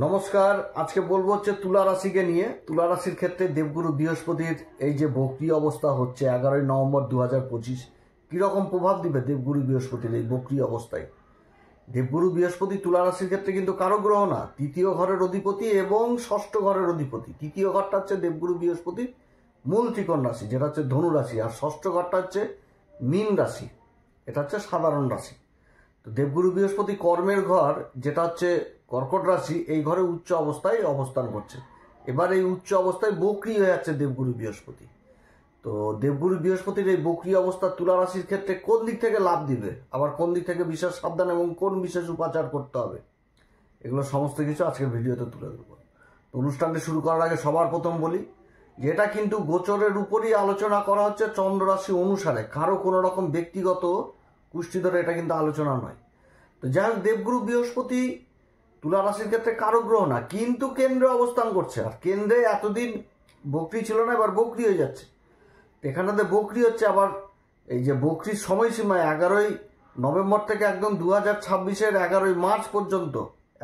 নমস্কার। আজকে বলবো হচ্ছে তুলা রাশিকে নিয়ে। তুলা রাশির ক্ষেত্রে দেবগুরু বৃহস্পতির এই যে বক্রী অবস্থা হচ্ছে 11ই নভেম্বর 2025 কীরকম প্রভাব দিবে দেবগুরু বৃহস্পতির এই বক্রী অবস্থায়। দেবগুরু বৃহস্পতি তুলা রাশির ক্ষেত্রে কিন্তু কারো গ্রহ না, তৃতীয় ঘরের অধিপতি এবং ষষ্ঠ ঘরের অধিপতি। তৃতীয় ঘরটা হচ্ছে দেবগুরু বৃহস্পতির মূল ত্রিকোণ রাশি, যেটা হচ্ছে ধনু রাশি, আর ষষ্ঠ ঘরটা হচ্ছে মীন রাশি, এটা হচ্ছে সাধারণ রাশি। তো দেবগুরু বৃহস্পতি কর্মের ঘর, যেটা হচ্ছে কর্কট রাশি, এই ঘরে উচ্চ অবস্থায় অবস্থান করছে। এবার এই উচ্চ অবস্থায় বক্রী হয়ে যাচ্ছে দেবগুরু বৃহস্পতি। তো দেবগুরু বৃহস্পতির এই বক্রী অবস্থা তুলা রাশির ক্ষেত্রে কোন দিক থেকে লাভ দিবে, আবার কোন দিক থেকে বিশেষ সাবধান এবং কোন বিশেষ উপাচার করতে হবে, এগুলো সমস্ত কিছু আজকের ভিডিওতে তুলে ধরব। তো অনুষ্ঠানটি শুরু করার আগে সবার প্রথম বলি যে এটা কিন্তু গোচরের উপরই আলোচনা করা হচ্ছে, চন্দ্র রাশি অনুসারে, কারো কোনো রকম ব্যক্তিগত কুষ্টি ধরে এটা কিন্তু আলোচনা নয়। তো যাই হোক, দেবগুরু বৃহস্পতি তুলা রাশির ক্ষেত্রে কারো গ্রহ না, কিন্তু কেন্দ্রে অবস্থান করছে। আর কেন্দ্রে এতদিন বক্রী ছিল না, এবার বক্রী হয়ে যাচ্ছে। এখানটাতে বক্রী হচ্ছে। আবার এই যে বক্রীর সময়সীমা 11ই নভেম্বর থেকে একদম 2026-এর 11ই মার্চ পর্যন্ত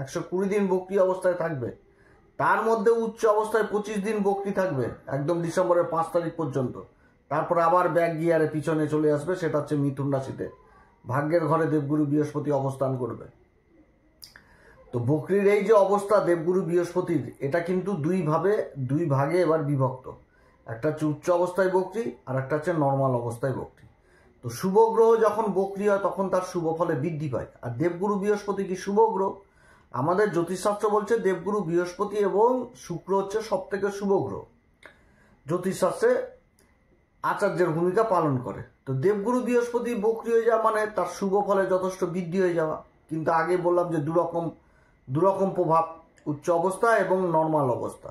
120 দিন বক্রী অবস্থায় থাকবে। তার মধ্যে উচ্চ অবস্থায় 25 দিন বক্রী থাকবে একদম ডিসেম্বরের 5 তারিখ পর্যন্ত। তারপর আবার ব্যাক গিয়ারে পিছনে চলে আসবে, সেটা হচ্ছে মিথুন রাশিতে। ভাগ্যের ঘরে দেবগুরু বৃহস্পতি অবস্থান করবে। তো বক্রীর এই যে অবস্থা দেবগুরু বৃহস্পতির, এটা কিন্তু দুই ভাগে এবার বিভক্ত। একটা হচ্ছে উচ্চ অবস্থায় বক্রী, আর একটা হচ্ছে নর্মাল অবস্থায় বক্রী। তো শুভ গ্রহ যখন বক্রী হয় তখন তার শুভ ফলে বৃদ্ধি পায়। আর দেবগুরু বৃহস্পতি কি শুভ গ্রহ? আমাদের জ্যোতিষশাস্ত্র বলছে দেবগুরু বৃহস্পতি এবং শুক্র হচ্ছে সব থেকে শুভ গ্রহ। জ্যোতিষশাস্ত্রে আচার্যের ভূমিকা পালন করে। তো দেবগুরু বৃহস্পতি বক্রী হয়ে যাওয়া মানে তার শুভ ফলে যথেষ্ট বৃদ্ধি হয়ে যাওয়া। কিন্তু আগে বললাম যে দুরকম প্রভাব, উচ্চ অবস্থা এবং নর্মাল অবস্থা।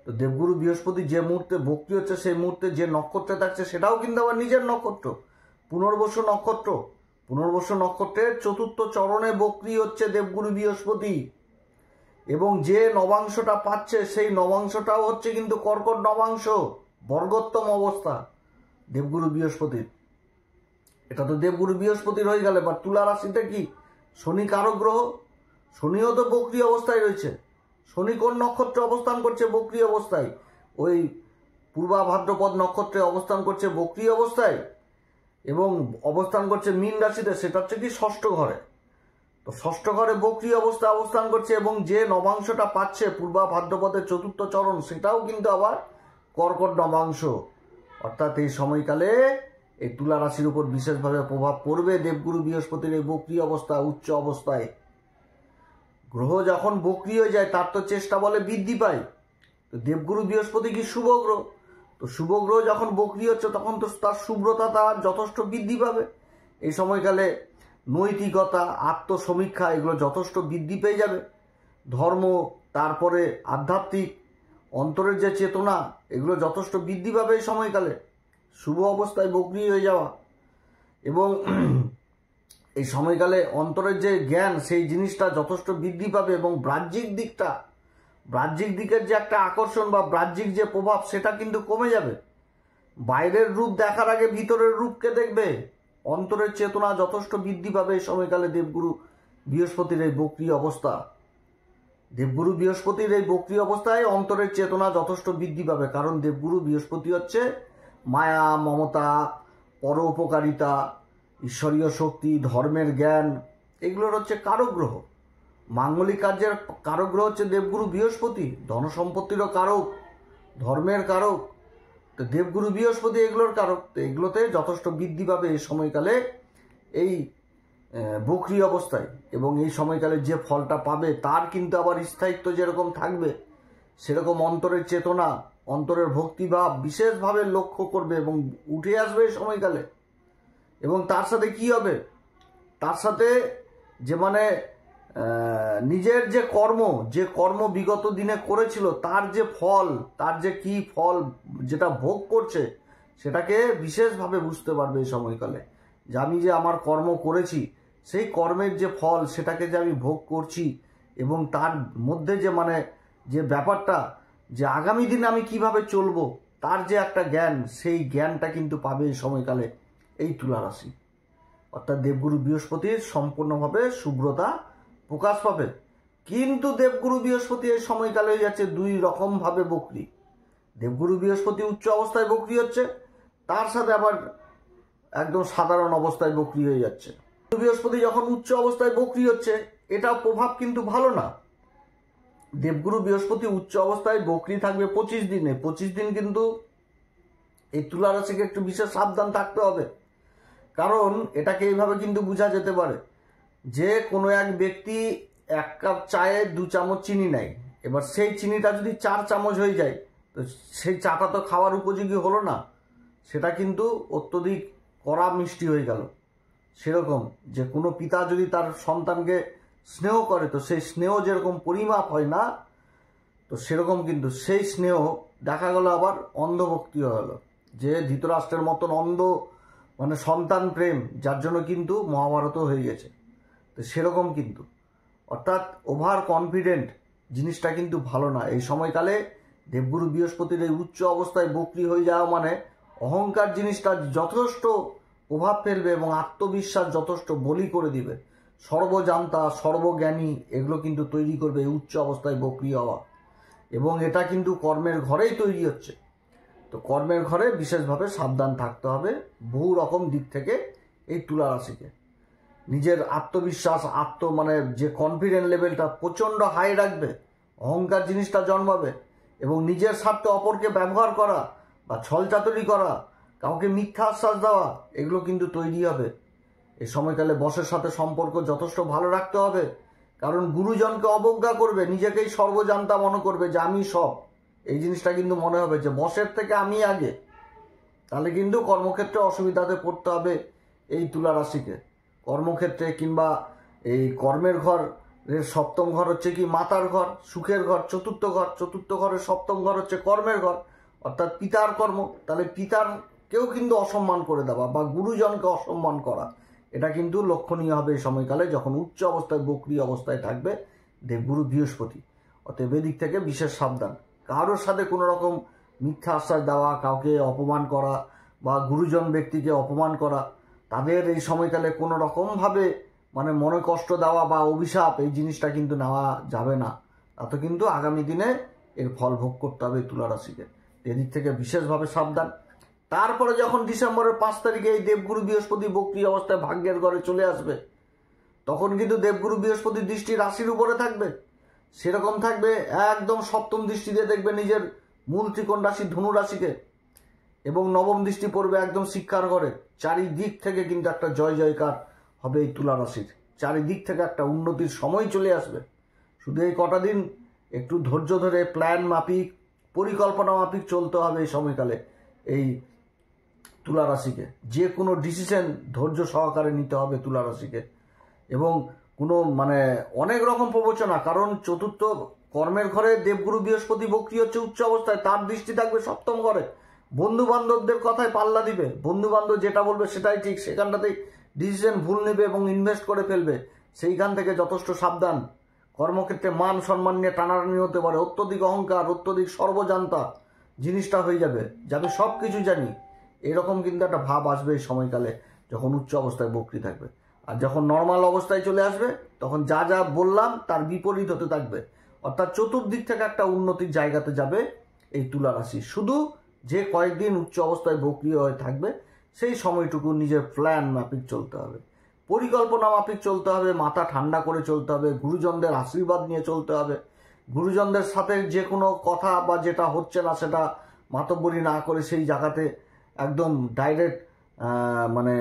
তো দেবগুরু বৃহস্পতি যে মুহূর্তে বক্রী হচ্ছে সেই মুহূর্তে যে নক্ষত্রে থাকছে সেটাও কিন্তু আবার নিজের নক্ষত্র, পুনর্বসু নক্ষত্র। পুনর্বসু নক্ষত্রের চতুর্থ চরণে বক্রী হচ্ছে দেবগুরু বৃহস্পতি, এবং যে নবাংশটা পাচ্ছে সেই নবাংশটাও হচ্ছে কিন্তু কর্কট নবাংশ, বর্গোত্তম অবস্থা দেবগুরু বৃহস্পতির। এটা তো দেবগুরু বৃহস্পতির হয়ে গেল। এবার তুলা রাশিতে কি শনি কারক গ্রহ, শনিও তো বক্রী অবস্থায় রয়েছে। শনি কোন নক্ষত্রে অবস্থান করছে বক্রী অবস্থায়? ওই পূর্বা ভাদ্রপদ নক্ষত্রে অবস্থান করছে বক্রী অবস্থায়, এবং অবস্থান করছে মীন রাশিতে, সেটা হচ্ছে কি ষষ্ঠ ঘরে। তো ষষ্ঠ ঘরে বক্রী অবস্থায় অবস্থান করছে, এবং যে নবাংশটা পাচ্ছে পূর্বা ভাদ্রপদের চতুর্থ চরণ, সেটাও কিন্তু আবার কর্কট নবাংশ। অর্থাৎ এই সময়কালে এই তুলা রাশির উপর বিশেষভাবে প্রভাব পড়বে দেবগুরু বৃহস্পতির এই বক্রী অবস্থা, উচ্চ অবস্থায়। গ্রহ যখন বক্রী হয়ে যায় তার তো চেষ্টা বলে বৃদ্ধি পায়। তো দেবগুরু বৃহস্পতি কি শুভ গ্রহ? তো শুভ গ্রহ যখন বক্রী হচ্ছে তখন তো তার শুভ্রতা তার যথেষ্ট বৃদ্ধি পাবে। এই সময়কালে নৈতিকতা, আত্মসমীক্ষা, এগুলো যথেষ্ট বৃদ্ধি পেয়ে যাবে। ধর্ম, তারপরে আধ্যাত্মিক অন্তরের যে চেতনা, এগুলো যথেষ্ট বৃদ্ধি পাবে এই সময়কালে শুভ অবস্থায় বক্রী হয়ে যাওয়া। এবং এই সময়কালে অন্তরের যে জ্ঞান, সেই জিনিসটা যথেষ্ট বৃদ্ধি পাবে, এবং বাহ্যিক দিকের যে একটা আকর্ষণ বা বাহ্যিক যে প্রভাব, সেটা কিন্তু কমে যাবে। বাইরের রূপ দেখার আগে ভিতরের রূপকে দেখবে। অন্তরের চেতনা যথেষ্ট বৃদ্ধি পাবে এই সময়কালে দেবগুরু বৃহস্পতির এই বক্রী অবস্থা। দেবগুরু বৃহস্পতির এই বক্রী অবস্থায় অন্তরের চেতনা যথেষ্ট বৃদ্ধি পাবে, কারণ দেবগুরু বৃহস্পতি হচ্ছে মায়া, মমতা, পরোপকারিতা, ঈশ্বরীয় শক্তি, ধর্মের জ্ঞান, এগুলোর হচ্ছে কারক গ্রহ। মাঙ্গলিক কার্যের কারক গ্রহ হচ্ছে দেবগুরু বৃহস্পতি, ধনসম্পত্তিরও কারক, ধর্মের কারক। তো দেবগুরু বৃহস্পতি এগুলোর কারক। তো এগুলোতে যথেষ্ট বৃদ্ধি পাবে এই সময়কালে এই বক্রী অবস্থায়। এবং এই সময়কালে যে ফলটা পাবে তার কিন্তু আবার স্থায়িত্ব যেরকম থাকবে, সেরকম অন্তরের চেতনা, অন্তরের ভক্তিভাব বিশেষভাবে লক্ষ্য করবে এবং উঠে আসবে এই সময়কালে। এবং তার সাথে কি হবে? তার সাথে যে নিজের যে কর্ম বিগত দিনে করেছিল, তার যে ফল, তার যে কি ফল যেটা ভোগ করছে, সেটাকে বিশেষভাবে বুঝতে পারবে এই সময়কালে। যে আমি যে আমার কর্ম করেছি, সেই কর্মের যে ফল, সেটাকে যে আমি ভোগ করছি, এবং তার মধ্যে যে যে ব্যাপারটা, যে আগামী দিনে আমি কিভাবে চলবো, তার যে একটা জ্ঞান, সেই জ্ঞানটা কিন্তু পাবে এই সময়কালে এই তুলা রাশি। অর্থাৎ দেবগুরু বৃহস্পতির সম্পূর্ণভাবে শুভ্রতা প্রকাশ পাবে। কিন্তু দেবগুরু বৃহস্পতি এই সময়কালে হয়ে যাচ্ছে দুই রকম ভাবে বকরি। দেবগুরু বৃহস্পতি উচ্চ অবস্থায় বকরি হচ্ছে, তার সাথে আবার একদম সাধারণ অবস্থায় বকরি হয়ে যাচ্ছে। বৃহস্পতি যখন উচ্চ অবস্থায় বকরি হচ্ছে, এটা প্রভাব কিন্তু ভালো না। দেবগুরু বৃহস্পতি উচ্চ অবস্থায় বকরি থাকবে 25 দিনে। 25 দিন কিন্তু এই তুলা রাশিকে একটু বিশেষ সাবধান থাকতে হবে। কারণ এটাকে এইভাবে কিন্তু বোঝা যেতে পারে যে কোনো এক ব্যক্তি 1 কাপ চায়ে 2 চামচ চিনি নেয়, এবার সেই চিনিটা যদি 4 চামচ হয়ে যায়, তো সেই চাটা তো খাওয়ার উপযোগী হলো না, সেটা কিন্তু অত্যধিক কড়া মিষ্টি হয়ে গেল। সেরকম যে কোনো পিতা যদি তার সন্তানকে স্নেহ করে, তো সেই স্নেহ যেরকম পরিমাপ হয় না, তো সেরকম কিন্তু সেই স্নেহ দেখা গেল আবার অন্ধভক্তি হয়ে গেল, যে ধৃতরাষ্ট্রের মতন অন্ধ মানে সন্তান প্রেম, যার জন্য কিন্তু মহাভারতও হয়ে গেছে। তো সেরকম কিন্তু অর্থাৎ ওভার কনফিডেন্ট জিনিসটা কিন্তু ভালো না। এই সময়কালে দেবগুরু বৃহস্পতির এই উচ্চ অবস্থায় বকরি হয়ে যাওয়া মানে অহংকার জিনিসটা যথেষ্ট প্রভাব ফেলবে এবং আত্মবিশ্বাস যথেষ্ট বলি করে দিবে। সর্বজান্তা, সর্বজ্ঞানী এগুলো কিন্তু তৈরি করবে এই উচ্চ অবস্থায় বকরি হওয়া। এবং এটা কিন্তু কর্মের ঘরেই তৈরি হচ্ছে। তো কর্মের ঘরে বিশেষভাবে সাবধান থাকতে হবে বহু রকম দিক থেকে। এই তুলা রাশিকে নিজের আত্মবিশ্বাস মানে যে কনফিডেন্ট লেভেলটা প্রচণ্ড হাই রাখবে, অহংকার জিনিসটা জন্মাবে এবং নিজের স্বার্থে অপরকে ব্যবহার করা বা ছলচাতুরি করা, কাউকে মিথ্যা আশ্বাস দেওয়া, এগুলো কিন্তু তৈরি হবে। এই সময়কালে বসের সাথে সম্পর্ক যথেষ্ট ভালো রাখতে হবে, কারণ গুরুজনকে অবজ্ঞা করবে, নিজেকেই সর্বজান্তা মনে করবে যে আমি সব। এই জিনিসটা কিন্তু মনে হবে যে বসের থেকে আমি আগে, তাহলে কিন্তু কর্মক্ষেত্রে অসুবিধাতে পড়তে হবে এই তুলা রাশিকে। কর্মক্ষেত্রে কিংবা এই কর্মের ঘরের সপ্তম ঘর হচ্ছে কি মাতার ঘর, সুখের ঘর, চতুর্থ ঘর, চতুর্থ ঘরের সপ্তম ঘর হচ্ছে কর্মের ঘর, অর্থাৎ পিতার কর্ম। তাহলে পিতারকেও কিন্তু অসম্মান করে দেওয়া বা গুরুজনকে অসম্মান করা, এটা কিন্তু লক্ষণীয় হবে এই সময়কালে যখন উচ্চ অবস্থায় বকরি অবস্থায় থাকবে দেবগুরু বৃহস্পতি। অতএব এদিক থেকে বিশেষ সাবধান। কারোর সাথে কোনো রকম মিথ্যা আশ্বাস দেওয়া, কাউকে অপমান করা বা গুরুজন ব্যক্তিকে অপমান করা, তাদের এই সময়কালে কোনো রকমভাবে মানে মনে কষ্ট দেওয়া বা অভিশাপ, এই জিনিসটা কিন্তু নেওয়া যাবে না। তাতে কিন্তু আগামী দিনে এর ফল ভোগ করতে হবে তুলা রাশিকে। এদিক থেকে বিশেষভাবে সাবধান। তারপরে যখন ডিসেম্বরের 5 তারিখে এই দেবগুরু বৃহস্পতি বকরি অবস্থায় ভাগ্যের ঘরে চলে আসবে, তখন কিন্তু দেবগুরু বৃহস্পতির দৃষ্টি রাশির উপরে থাকবে। সেরকম থাকবে একদম সপ্তম দৃষ্টি দিয়ে দেখবে নিজের মূল ত্রিকোণ রাশি ধনু রাশিকে, এবং নবম দৃষ্টি পড়বে একদম শিক্ষার ঘরে। চারিদিক থেকে কিন্তু একটা জয় জয়কার হবে এই তুলা রাশির, চারিদিক থেকে একটা উন্নতির সময় চলে আসবে। শুধু এই কটা দিন একটু ধৈর্য ধরে প্ল্যান মাফিক, পরিকল্পনা মাফিক চলতে হবে এই সময়কালে এই তুলা রাশিকে। যে কোনো ডিসিশন ধৈর্য সহকারে নিতে হবে তুলা রাশিকে। এবং কোনো মানে অনেক রকম প্রবচনা, কারণ চতুর্থ কর্মের ঘরে দেবগুরু বৃহস্পতি বকরি হচ্ছে উচ্চ অবস্থায়, তার দৃষ্টি থাকবে সপ্তম ঘরে। বন্ধু বান্ধবদের কথায় পাল্লা দিবে, বন্ধু বান্ধব যেটা বলবে সেটাই ঠিক, সেখানটাতেই ডিসিশন ভুল নেবে এবং ইনভেস্ট করে ফেলবে। সেইখান থেকে যথেষ্ট সাবধান। কর্মক্ষেত্রে মান সম্মান নিয়ে টানাটানি হতে পারে, অত্যধিক অহংকার, অত্যধিক সর্বজান্তা জিনিসটা হয়ে যাবে, যে আমি সব কিছু জানি, এরকম কিন্তু একটা ভাব আসবে এই সময়কালে যখন উচ্চ অবস্থায় বকরি থাকবে। আর যখন নর্মাল অবস্থায় চলে আসবে, তখন যা যা বললাম তার বিপরীত হতে থাকবে। অর্থাৎ চতুর্দিক থেকে একটা উন্নতির জায়গাতে যাবে এই তুলা রাশি। শুধু যে কয়েকদিন উচ্চ অবস্থায় বকরি হয়ে থাকবে, সেই সময়টুকু নিজের প্ল্যান মাফিক চলতে হবে, পরিকল্পনা মাফিক চলতে হবে, মাথা ঠান্ডা করে চলতে হবে, গুরুজনদের আশীর্বাদ নিয়ে চলতে হবে। গুরুজনদের সাথে যে কোনো কথা বা যেটা হচ্ছে না সেটা মাতব্বরি না করে সেই জায়গাতে একদম ডাইরেক্ট মানে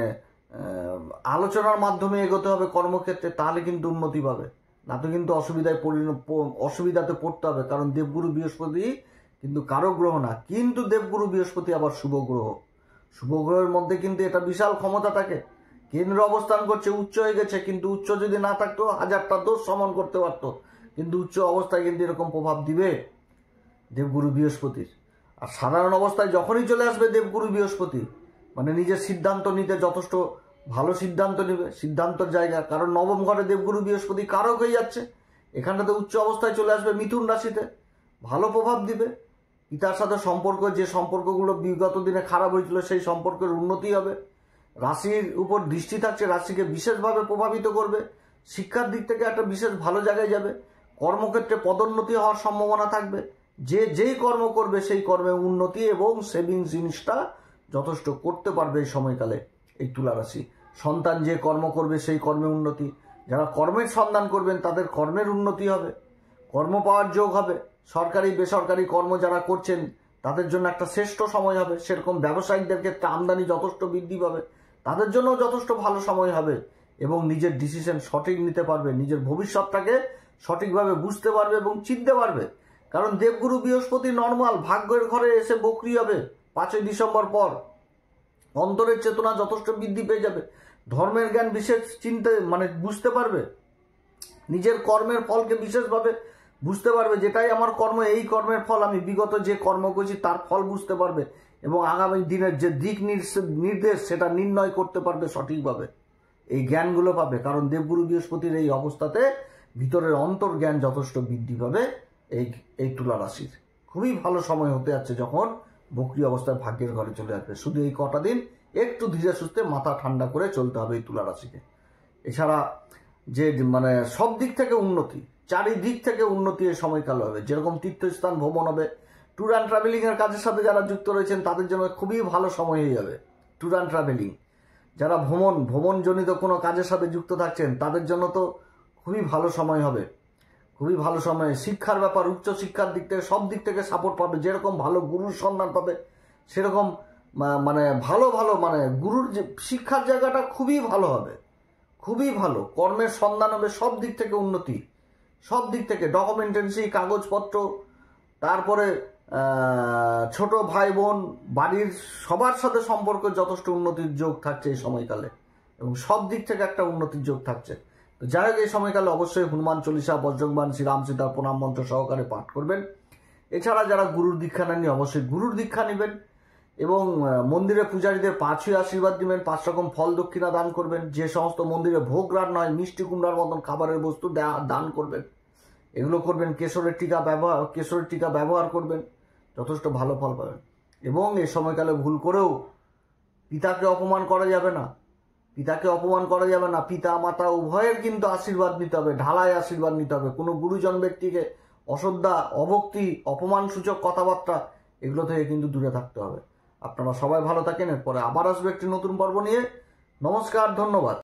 আলোচনার মাধ্যমে এগোতে হবে কর্মক্ষেত্রে, তাহলে কিন্তু উন্নতি পাবে। না তো কিন্তু অসুবিধাতে পড়তে হবে। কারণ দেবগুরু বৃহস্পতি কিন্তু কারো গ্রহ না, কিন্তু দেবগুরু বৃহস্পতি আবার শুভ গ্রহ। শুভ গ্রহের মধ্যে কিন্তু এটা বিশাল ক্ষমতা থাকে। কেন্দ্র অবস্থান করছে, উচ্চ হয়ে গেছে, কিন্তু উচ্চ যদি না থাকতো 1000টা দোষ সমান করতে পারতো। কিন্তু উচ্চ অবস্থায় কিন্তু এরকম প্রভাব দিবে দেবগুরু বৃহস্পতির। আর সাধারণ অবস্থায় যখনই চলে আসবে দেবগুরু বৃহস্পতি, মানে নিজের সিদ্ধান্ত নিতে যথেষ্ট ভালো সিদ্ধান্ত নেবে, সিদ্ধান্তর জায়গা। কারণ নবম ঘরে দেবগুরু বৃহস্পতি কারক হয়ে যাচ্ছে, এখানটাতে উচ্চ অবস্থায় চলে আসবে মিথুন রাশিতে, ভালো প্রভাব দিবে। পিতার সাথে সম্পর্ক, যে সম্পর্কগুলো বিগত দিনে খারাপ হয়েছিল, সেই সম্পর্কের উন্নতি হবে। রাশির উপর দৃষ্টি থাকছে, রাশিকে বিশেষভাবে প্রভাবিত করবে। শিক্ষার দিক থেকে একটা বিশেষ ভালো জায়গায় যাবে। কর্মক্ষেত্রে পদোন্নতি হওয়ার সম্ভাবনা থাকবে। যেই কর্ম করবে সেই কর্মে উন্নতি এবং সেভিংস জিনিসটা যথেষ্ট করতে পারবে এই সময়কালে এই তুলা রাশি। সন্তান যে কর্ম করবে সেই কর্মে উন্নতি। যারা কর্মের সন্ধান করবেন তাদের কর্মের উন্নতি হবে, কর্ম পাওয়ার যোগ হবে। সরকারি বেসরকারি কর্ম যারা করছেন তাদের জন্য একটা শ্রেষ্ঠ সময় হবে। সেরকম ব্যবসায়িকদের ক্ষেত্রে আমদানি যথেষ্ট বৃদ্ধি পাবে, তাদের জন্য যথেষ্ট ভালো সময় হবে এবং নিজের ডিসিশন সঠিক নিতে পারবে, নিজের ভবিষ্যৎটাকে সঠিকভাবে বুঝতে পারবে এবং চিনতে পারবে। কারণ দেবগুরু বৃহস্পতি নর্মাল ভাগ্যের ঘরে এসে বকরি হবে 5ই ডিসেম্বর পর। অন্তরের চেতনা যথেষ্ট বৃদ্ধি পেয়ে যাবে, ধর্মের জ্ঞান বিশেষ চিনতে বুঝতে পারবে, নিজের কর্মের ফলকে বিশেষভাবে বুঝতে পারবে। যেটাই আমার কর্ম, এই কর্মের ফল, আমি বিগত যে কর্ম করেছি তার ফল বুঝতে পারবে এবং আগামী দিনের যে দিক নির্দেশ সেটা নির্ণয় করতে পারবে সঠিকভাবে। এই জ্ঞানগুলো পাবে, কারণ দেবগুরু বৃহস্পতির এই অবস্থাতে ভিতরের অন্তর্জ্ঞান যথেষ্ট বৃদ্ধি পাবে এই তুলা রাশির। খুবই ভালো সময় হতে যাচ্ছে যখন বকরি অবস্থায় ভাগ্যের ঘরে চলে আসবে। শুধু এই কটা দিন একটু ধীরে সুস্থে মাথা ঠান্ডা করে চলতে হবে এই তুলা রাশিকে। এছাড়া যে সব দিক থেকে উন্নতি, চারিদিক থেকে উন্নতি এই সময়কাল হবে। যেরকম তীর্থস্থান ভ্রমণ হবে, ট্যুর অ্যান্ড ট্রাভেলিং এর কাজের সাথে যারা যুক্ত রয়েছেন তাদের জন্য খুবই ভালো সময় হয়ে যাবে ট্যুর অ্যান্ড ট্রাভেলিং। যারা ভ্রমণজনিত কোনো কাজের সাথে যুক্ত থাকছেন তাদের জন্য তো খুবই ভালো সময় হবে, খুবই ভালো সময়। শিক্ষার ব্যাপার, উচ্চশিক্ষার দিক থেকে সব দিক থেকে সাপোর্ট পাবে। যেরকম ভালো গুরুর সন্ধান পাবে সেরকম ভালো গুরুর যে শিক্ষার জায়গাটা খুবই ভালো হবে, খুবই ভালো। কর্মের সন্ধান হবে, সব দিক থেকে উন্নতি, সব দিক থেকে ডকুমেন্টেন্সি, কাগজপত্র, তারপরে ছোট ভাই বোন, বাড়ির সবার সাথে সম্পর্ক যথেষ্ট উন্নতির যোগ থাকছে এই সময়কালে এবং সব দিক থেকে একটা উন্নতির যোগ থাকছে। তো যাই হোক, এই সময়কালে অবশ্যই হনুমান চল্লিশা, বজ্রংবাণ, শ্রীরাম সীতার প্রণাম মন্ত্র সহকারে পাঠ করবেন। এছাড়া যারা গুরুর দীক্ষা নেননি অবশ্যই গুরুর দীক্ষা নেবেন এবং মন্দিরে পূজারীদের 5ই আশীর্বাদ দিবেন, 5 রকম ফল দক্ষিণা দান করবেন। যে সমস্ত মন্দিরে ভোগ রান্না হয় মিষ্টি কুমড়ার মতন খাবারের বস্তু দান করবেন, এগুলো করবেন। কেশরের টিকা ব্যবহার করবেন, যথেষ্ট ভালো ফল পাবেন। এবং এই সময়কালে ভুল করেও পিতাকে অপমান করা যাবে না, পিতা মাতা উভয়ের কিন্তু আশীর্বাদ নিতে হবে, ঢালায় আশীর্বাদ নিতে হবে। কোনো গুরুজন ব্যক্তিকে অশ্রদ্ধা, অভক্তি, অপমানসূচক কথাবার্তা এগুলো থেকে কিন্তু দূরে থাকতে হবে। আপনারা সবাই ভালো থাকেন। এরপরে আবার আসবে একটি নতুন পর্ব নিয়ে। নমস্কার, ধন্যবাদ।